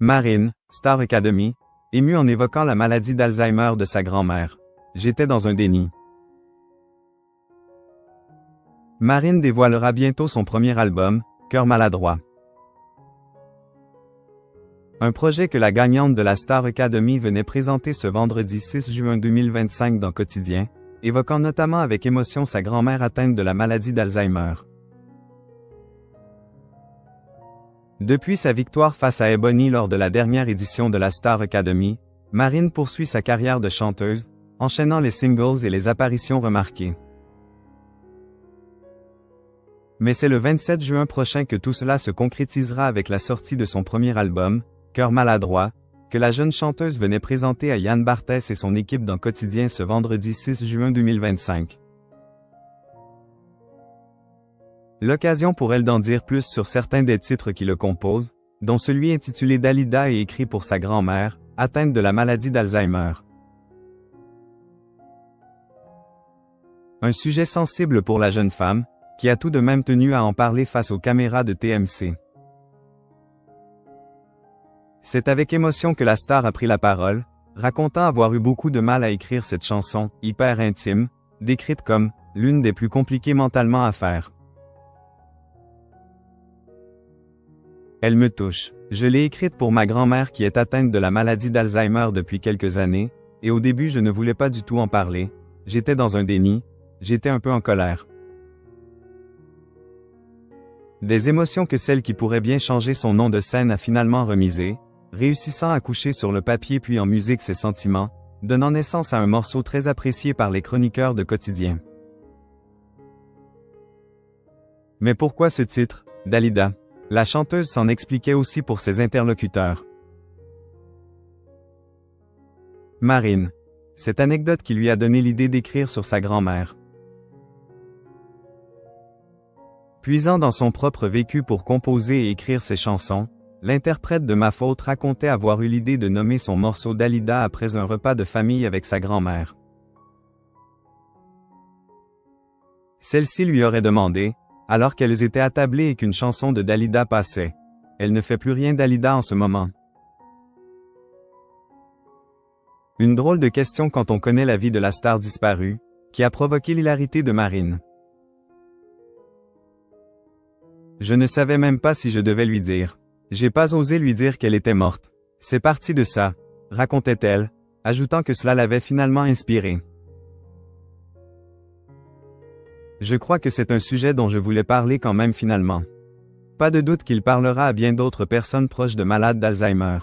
Marine, Star Academy, émue en évoquant la maladie d'Alzheimer de sa grand-mère. J'étais dans un déni. Marine dévoilera bientôt son premier album, Cœur maladroit. Un projet que la gagnante de la Star Academy venait présenter ce vendredi 6 juin 2025 dans Quotidien, évoquant notamment avec émotion sa grand-mère atteinte de la maladie d'Alzheimer. Depuis sa victoire face à Ebony lors de la dernière édition de la Star Academy, Marine poursuit sa carrière de chanteuse, enchaînant les singles et les apparitions remarquées. Mais c'est le 27 juin prochain que tout cela se concrétisera avec la sortie de son premier album, Cœur maladroit, que la jeune chanteuse venait présenter à Yann Barthès et son équipe dans Quotidien ce vendredi 6 juin 2025. L'occasion pour elle d'en dire plus sur certains des titres qui le composent, dont celui intitulé Dalida et écrit pour sa grand-mère, atteinte de la maladie d'Alzheimer. Un sujet sensible pour la jeune femme, qui a tout de même tenu à en parler face aux caméras de TMC. C'est avec émotion que la star a pris la parole, racontant avoir eu beaucoup de mal à écrire cette chanson, hyper intime, décrite comme « l'une des plus compliquées mentalement à faire ». Elle me touche. Je l'ai écrite pour ma grand-mère qui est atteinte de la maladie d'Alzheimer depuis quelques années, et au début je ne voulais pas du tout en parler, j'étais dans un déni, j'étais un peu en colère. Des émotions que celle qui pourrait bien changer son nom de scène a finalement remisé, réussissant à coucher sur le papier puis en musique ses sentiments, donnant naissance à un morceau très apprécié par les chroniqueurs de Quotidien. Mais pourquoi ce titre, Dalida? La chanteuse s'en expliquait aussi pour ses interlocuteurs. Marine. Cette anecdote qui lui a donné l'idée d'écrire sur sa grand-mère. Puisant dans son propre vécu pour composer et écrire ses chansons, l'interprète de Ma Faute racontait avoir eu l'idée de nommer son morceau Dalida après un repas de famille avec sa grand-mère. Celle-ci lui aurait demandé, alors qu'elles étaient attablées et qu'une chanson de Dalida passait. Elle ne fait plus rien Dalida en ce moment. Une drôle de question quand on connaît la vie de la star disparue, qui a provoqué l'hilarité de Marine. Je ne savais même pas si je devais lui dire. J'ai pas osé lui dire qu'elle était morte. C'est parti de ça, racontait-elle, ajoutant que cela l'avait finalement inspirée. Je crois que c'est un sujet dont je voulais parler quand même finalement. Pas de doute qu'il parlera à bien d'autres personnes proches de malades d'Alzheimer.